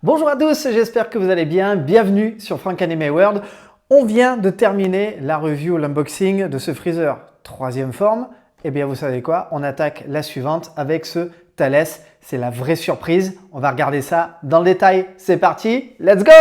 Bonjour à tous, j'espère que vous allez bien. Bienvenue sur Frank Anime World. On vient de terminer la review, l'unboxing de ce freezer troisième forme. Et bien vous savez quoi, on attaque la suivante avec ce Thales. C'est la vraie surprise. On va regarder ça dans le détail. C'est parti, let's go!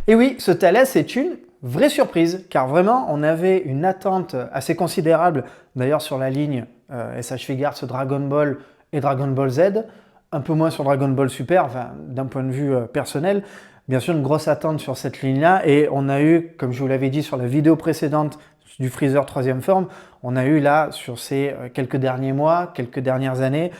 Et oui, ce Thales est une vraie surprise, car vraiment, on avait une attente assez considérable, d'ailleurs sur la ligne SH Figuarts Dragon Ball et Dragon Ball Z, un peu moins sur Dragon Ball Super, enfin, d'un point de vue personnel. Bien sûr, une grosse attente sur cette ligne-là, et on a eu, comme je vous l'avais dit sur la vidéo précédente du Freezer troisième forme, on a eu là, sur ces quelques derniers mois, quelques dernières années,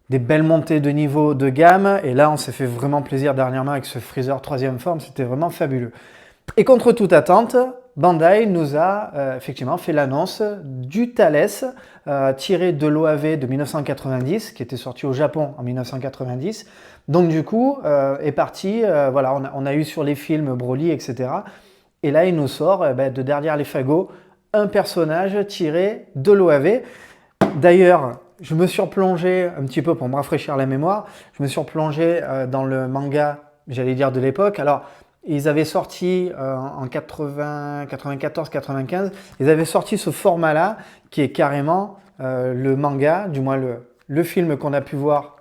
des belles montées de niveau de gamme, et là on s'est fait vraiment plaisir dernièrement avec ce Freezer troisième forme, c'était vraiment fabuleux. Et contre toute attente, Bandai nous a effectivement fait l'annonce du Thales tiré de l'OAV de 1990, qui était sorti au Japon en 1990. Donc du coup, est parti, voilà, on a eu sur les films Broly, etc. Et là, il nous sort de derrière les fagots un personnage tiré de l'OAV. D'ailleurs, je me suis replongé un petit peu pour me rafraîchir la mémoire, je me suis replongé dans le manga, j'allais dire de l'époque. Alors, ils avaient sorti en 94-95, ils avaient sorti ce format-là qui est carrément le manga, du moins le film qu'on a pu voir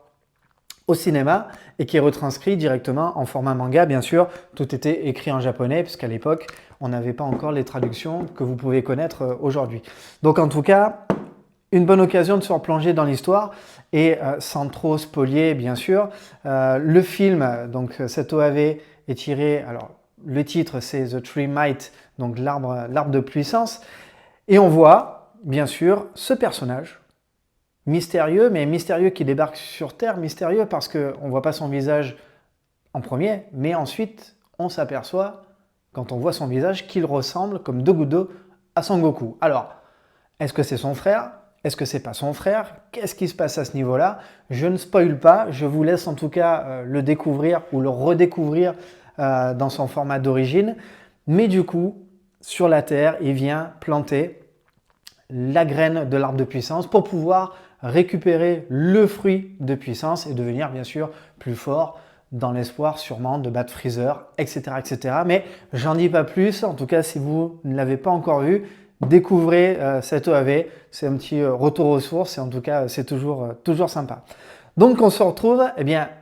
au cinéma et qui est retranscrit directement en format manga. Bien sûr, tout était écrit en japonais puisqu'à l'époque, on n'avait pas encore les traductions que vous pouvez connaître aujourd'hui. Donc en tout cas, une bonne occasion de se replonger dans l'histoire et sans trop spolier, bien sûr. Le film, donc cet OAV, est tiré, alors le titre c'est The Tree Might, donc l'arbre de puissance. Et on voit, bien sûr, ce personnage mystérieux, mais mystérieux qui débarque sur Terre, mystérieux parce qu'on ne voit pas son visage en premier, mais ensuite on s'aperçoit, quand on voit son visage, qu'il ressemble comme deux gouttes d'eau à Son Goku. Alors, est-ce que c'est son frère ? Est-ce que c'est pas son frère? Qu'est-ce qui se passe à ce niveau-là? Je ne spoil pas, je vous laisse en tout cas le découvrir ou le redécouvrir dans son format d'origine. Mais du coup, sur la Terre, il vient planter la graine de l'arbre de puissance pour pouvoir récupérer le fruit de puissance et devenir bien sûr plus fort dans l'espoir sûrement de battre Freezer, etc. etc. Mais j'en dis pas plus, en tout cas si vous ne l'avez pas encore vu, découvrez cette OAV, c'est un petit retour aux sources et en tout cas c'est toujours sympa. Donc on se retrouve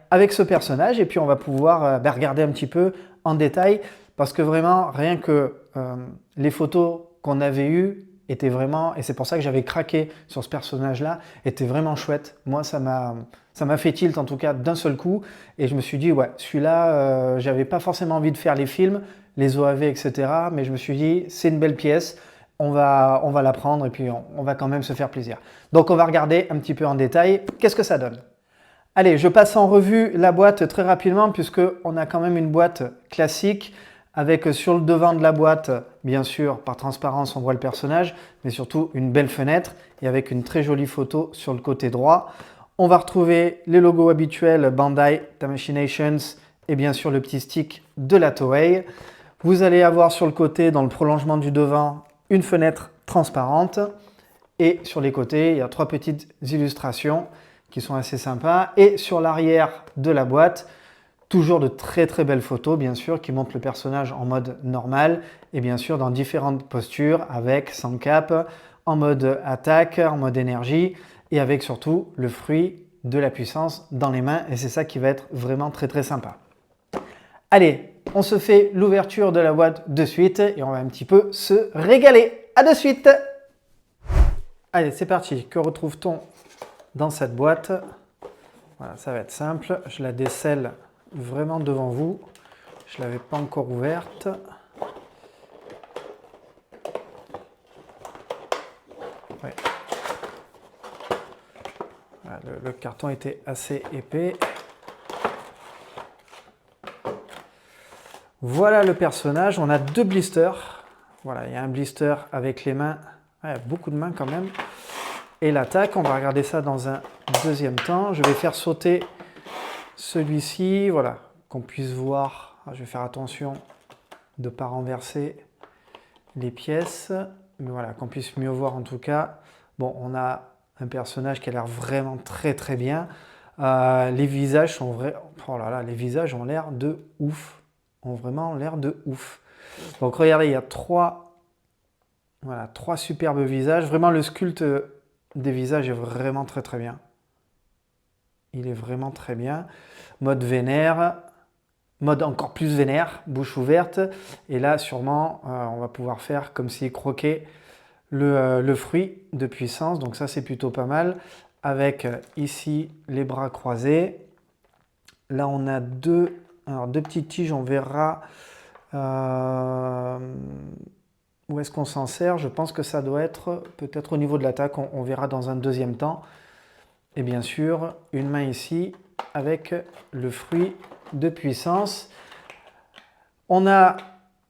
avec ce personnage et puis on va pouvoir regarder un petit peu en détail parce que vraiment rien que les photos qu'on avait eues étaient vraiment, et c'est pour ça que j'avais craqué sur ce personnage là, étaient vraiment chouettes. Moi ça m'a fait tilt en tout cas d'un seul coup et je me suis dit ouais celui-là j'avais pas forcément envie de faire les films, les OAV etc. mais je me suis dit c'est une belle pièce. On va la prendre et puis on va quand même se faire plaisir. Donc on va regarder un petit peu en détail qu'est-ce que ça donne. Allez, je passe en revue la boîte très rapidement puisqu'on a quand même une boîte classique avec sur le devant de la boîte, bien sûr, par transparence, on voit le personnage, mais surtout une belle fenêtre et avec une très jolie photo sur le côté droit. On va retrouver les logos habituels Bandai, Tamashii Nations et bien sûr le petit stick de la Toei. Vous allez avoir sur le côté, dans le prolongement du devant, une fenêtre transparente et sur les côtés, il y a trois petites illustrations qui sont assez sympas. Et sur l'arrière de la boîte, toujours de très très belles photos, bien sûr, qui montrent le personnage en mode normal et bien sûr dans différentes postures avec sans cap, en mode attaque, en mode énergie et avec surtout le fruit de la puissance dans les mains et c'est ça qui va être vraiment très très sympa. Allez, on se fait l'ouverture de la boîte de suite et on va un petit peu se régaler. À de suite! Allez, c'est parti. Que retrouve-t-on dans cette boîte? Voilà, ça va être simple. Je la décèle vraiment devant vous. Je ne l'avais pas encore ouverte. Ouais. Voilà, le carton était assez épais. Voilà le personnage, on a deux blisters. Voilà, il y a un blister avec les mains, ouais, beaucoup de mains quand même. Et l'attaque, on va regarder ça dans un deuxième temps. Je vais faire sauter celui-ci, voilà, qu'on puisse voir. Je vais faire attention de ne pas renverser les pièces, mais voilà, qu'on puisse mieux voir en tout cas. Bon, on a un personnage qui a l'air vraiment très très bien. Les visages sont oh là là, les visages ont l'air de ouf, ont vraiment l'air de ouf. Donc regardez, il y a voilà, trois superbes visages. Vraiment, le sculpte des visages est vraiment très très bien. Il est vraiment très bien. Mode vénère, mode encore plus vénère, bouche ouverte. Et là, sûrement, on va pouvoir faire comme s'il croquait le fruit de puissance. Donc ça, c'est plutôt pas mal. Avec ici les bras croisés. Là, on a deux petites tiges. On verra où est-ce qu'on s'en sert. Je pense que ça doit être peut-être au niveau de l'attaque. On verra dans un deuxième temps. Et bien sûr, une main ici avec le fruit de puissance. On a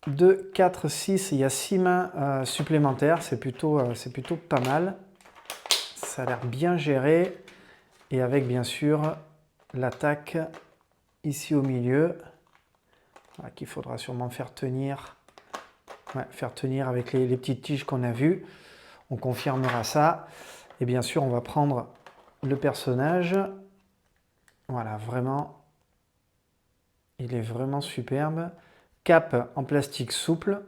2, 4, 6, il y a 6 mains supplémentaires. C'est plutôt pas mal. Ça a l'air bien géré. Et avec bien sûr l'attaque ici au milieu. Voilà, qu'il faudra sûrement faire tenir. Ouais, faire tenir avec les petites tiges qu'on a vues. On confirmera ça. Et bien sûr, on va prendre le personnage. Voilà, vraiment, il est vraiment superbe. Cape en plastique souple,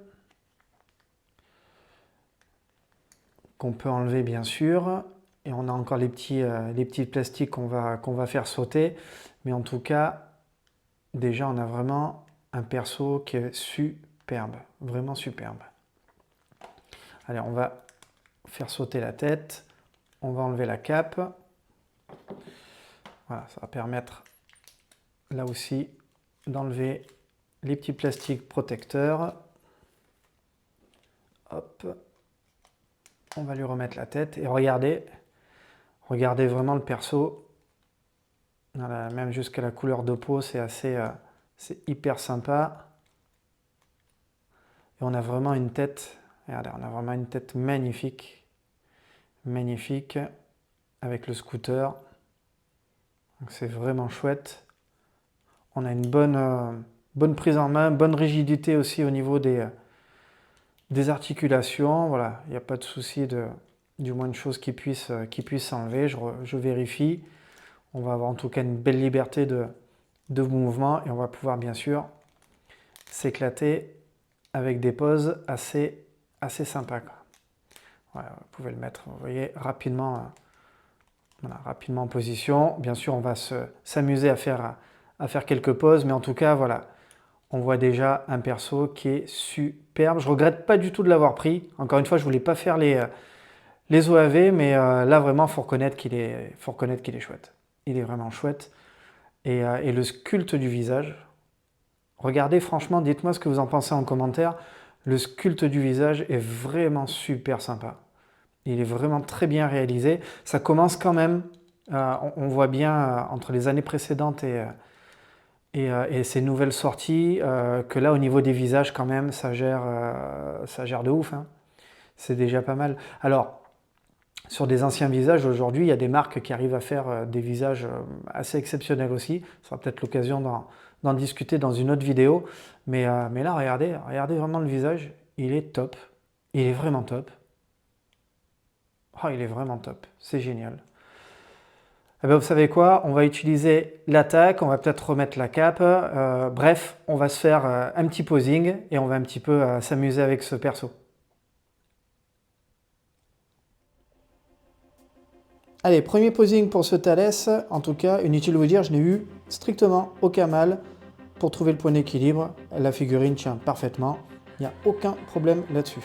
qu'on peut enlever bien sûr. Et on a encore les petits plastiques qu'on va faire sauter. Mais en tout cas, déjà, on a vraiment un perso qui est superbe, vraiment superbe. Allez, on va faire sauter la tête. On va enlever la cape. Voilà, ça va permettre là aussi d'enlever les petits plastiques protecteurs. Hop. On va lui remettre la tête et regardez vraiment le perso. Voilà, même jusqu'à la couleur de peau, c'est hyper sympa. Et on a vraiment une tête, regardez, on a vraiment une tête magnifique, magnifique, avec le scooter. Donc c'est vraiment chouette. On a une bonne prise en main, bonne rigidité aussi au niveau des articulations. Voilà, il n'y a pas de souci du moins de choses qui puissent s'enlever. Je vérifie. On va avoir en tout cas une belle liberté de mouvement et on va pouvoir bien sûr s'éclater avec des poses assez sympas. Voilà, vous pouvez le mettre, vous voyez, rapidement, voilà, rapidement en position. Bien sûr, on va s'amuser à faire quelques poses, mais en tout cas, voilà, on voit déjà un perso qui est superbe. Je regrette pas du tout de l'avoir pris. Encore une fois, je voulais pas faire les OAV, mais là vraiment, faut reconnaître qu'il est chouette. Il est vraiment chouette. Et le sculpte du visage, regardez franchement, dites-moi ce que vous en pensez en commentaire. Le sculpte du visage est vraiment super sympa. Il est vraiment très bien réalisé. Ça commence quand même, on voit bien entre les années précédentes et ces nouvelles sorties, que là au niveau des visages quand même, ça gère de ouf, hein. C'est déjà pas mal. Alors, sur des anciens visages, aujourd'hui, il y a des marques qui arrivent à faire des visages assez exceptionnels aussi. Ça sera peut-être l'occasion d'en discuter dans une autre vidéo. Mais là, regardez vraiment le visage. Il est top. Il est vraiment top. Oh, il est vraiment top. C'est génial. Eh ben, vous savez quoi? On va utiliser l'attaque. On va peut-être remettre la cape. Bref, on va se faire un petit posing et on va un petit peu s'amuser avec ce perso. Allez, premier posing pour ce Thalès. En tout cas, inutile de vous dire, je n'ai eu strictement aucun mal pour trouver le point d'équilibre. La figurine tient parfaitement. Il n'y a aucun problème là-dessus.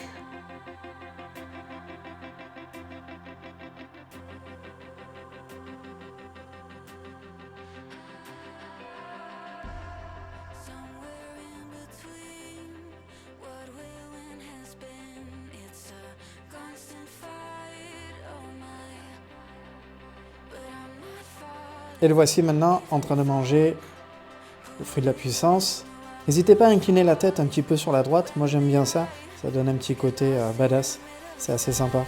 Et le voici maintenant en train de manger le fruit de la puissance. N'hésitez pas à incliner la tête un petit peu sur la droite. Moi j'aime bien ça. Ça donne un petit côté badass. C'est assez sympa.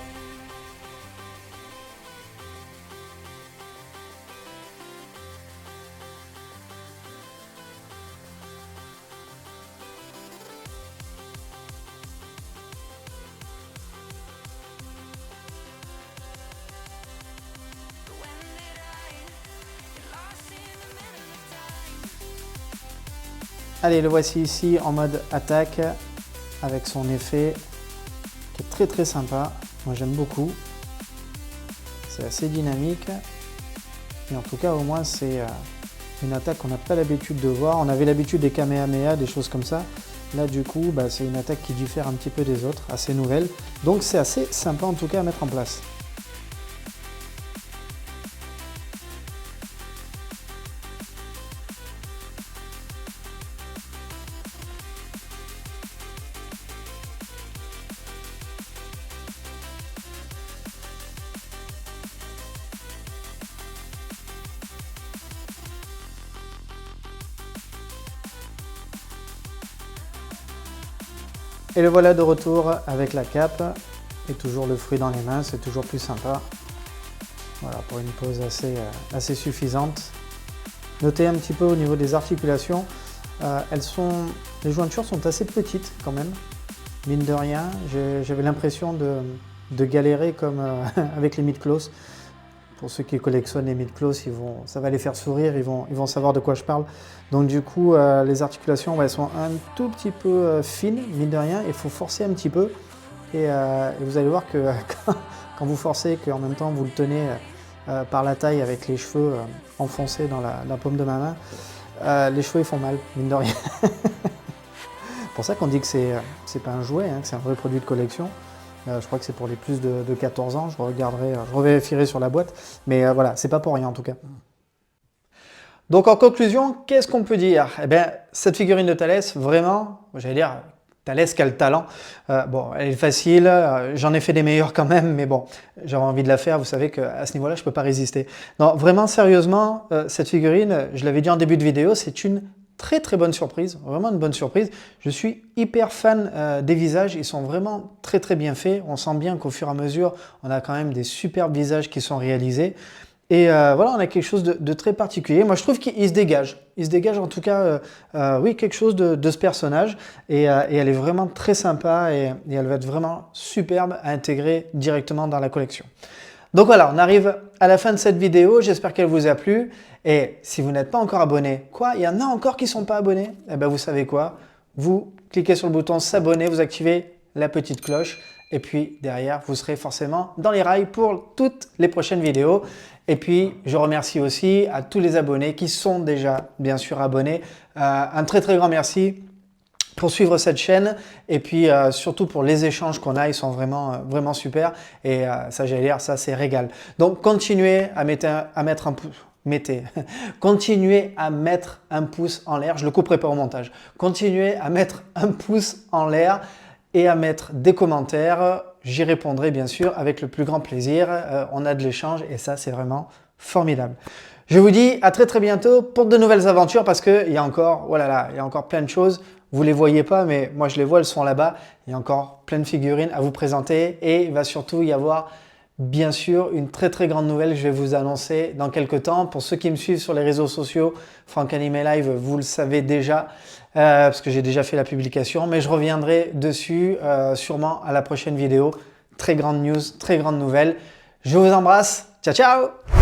Allez, le voici ici en mode attaque avec son effet qui est très très sympa. Moi j'aime beaucoup. C'est assez dynamique. Et en tout cas, au moins, c'est une attaque qu'on n'a pas l'habitude de voir. On avait l'habitude des Kamehameha, des choses comme ça. Là, du coup, bah, c'est une attaque qui diffère un petit peu des autres, assez nouvelle. Donc, c'est assez sympa en tout cas à mettre en place. Et le voilà de retour avec la cape et toujours le fruit dans les mains, c'est toujours plus sympa. Voilà, pour une pose assez suffisante. Notez un petit peu au niveau des articulations, les jointures sont assez petites quand même, mine de rien. J'avais l'impression de galérer comme avec les mid-close. Pour ceux qui collectionnent les mid-close, ça va les faire sourire, ils vont savoir de quoi je parle. Donc du coup, les articulations elles sont un tout petit peu fines, mine de rien, il faut forcer un petit peu. Et vous allez voir que quand vous forcez, qu'en même temps vous le tenez par la taille avec les cheveux enfoncés dans la paume de ma main, les cheveux ils font mal, mine de rien. C'est pour ça qu'on dit que c'est pas un jouet, hein, que c'est un vrai produit de collection. Je crois que c'est pour les plus de 14 ans, je revérifierai sur la boîte, mais voilà, c'est pas pour rien en tout cas. Donc en conclusion, qu'est-ce qu'on peut dire? Eh bien, cette figurine de Thalès, vraiment, j'allais dire, Thalès qui a le talent. Bon, elle est facile, j'en ai fait des meilleurs quand même, mais bon, j'avais envie de la faire, vous savez qu'à ce niveau-là, je ne peux pas résister. Non, vraiment, sérieusement, cette figurine, je l'avais dit en début de vidéo, c'est une très très bonne surprise, vraiment une bonne surprise. Je suis hyper fan des visages, ils sont vraiment très très bien faits. On sent bien qu'au fur et à mesure, on a quand même des superbes visages qui sont réalisés. Et voilà, on a quelque chose de très particulier. Moi, je trouve qu'il se dégage. Il se dégage en tout cas, oui, quelque chose de ce personnage. Et elle est vraiment très sympa et elle va être vraiment superbe à intégrer directement dans la collection. Donc voilà, on arrive à la fin de cette vidéo. J'espère qu'elle vous a plu. Et si vous n'êtes pas encore abonné, quoi? Il y en a encore qui ne sont pas abonnés? Eh bien, vous savez quoi? Vous cliquez sur le bouton s'abonner, vous activez la petite cloche. Et puis derrière, vous serez forcément dans les rails pour toutes les prochaines vidéos. Et puis, je remercie aussi à tous les abonnés qui sont déjà, bien sûr, abonnés. Un très, très grand merci pour suivre cette chaîne et puis surtout pour les échanges qu'on a, ils sont vraiment super. Et ça, j'allais dire, ça, c'est régal. Donc, continuez à mettre un pouce. Continuez à mettre un pouce en l'air. Je le couperai pas au montage. Continuez à mettre un pouce en l'air et à mettre des commentaires. J'y répondrai bien sûr avec le plus grand plaisir. On a de l'échange et ça, c'est vraiment formidable. Je vous dis à très très bientôt pour de nouvelles aventures parce qu'il y a encore, voilà, il y a encore plein de choses. Vous ne les voyez pas, mais moi je les vois, elles sont là-bas. Il y a encore plein de figurines à vous présenter et il va surtout y avoir bien sûr une très très grande nouvelle que je vais vous annoncer dans quelques temps. Pour ceux qui me suivent sur les réseaux sociaux, Franck Animé Live, vous le savez déjà parce que j'ai déjà fait la publication, mais je reviendrai dessus sûrement à la prochaine vidéo. Très grande news, très grande nouvelle. Je vous embrasse. Ciao, ciao!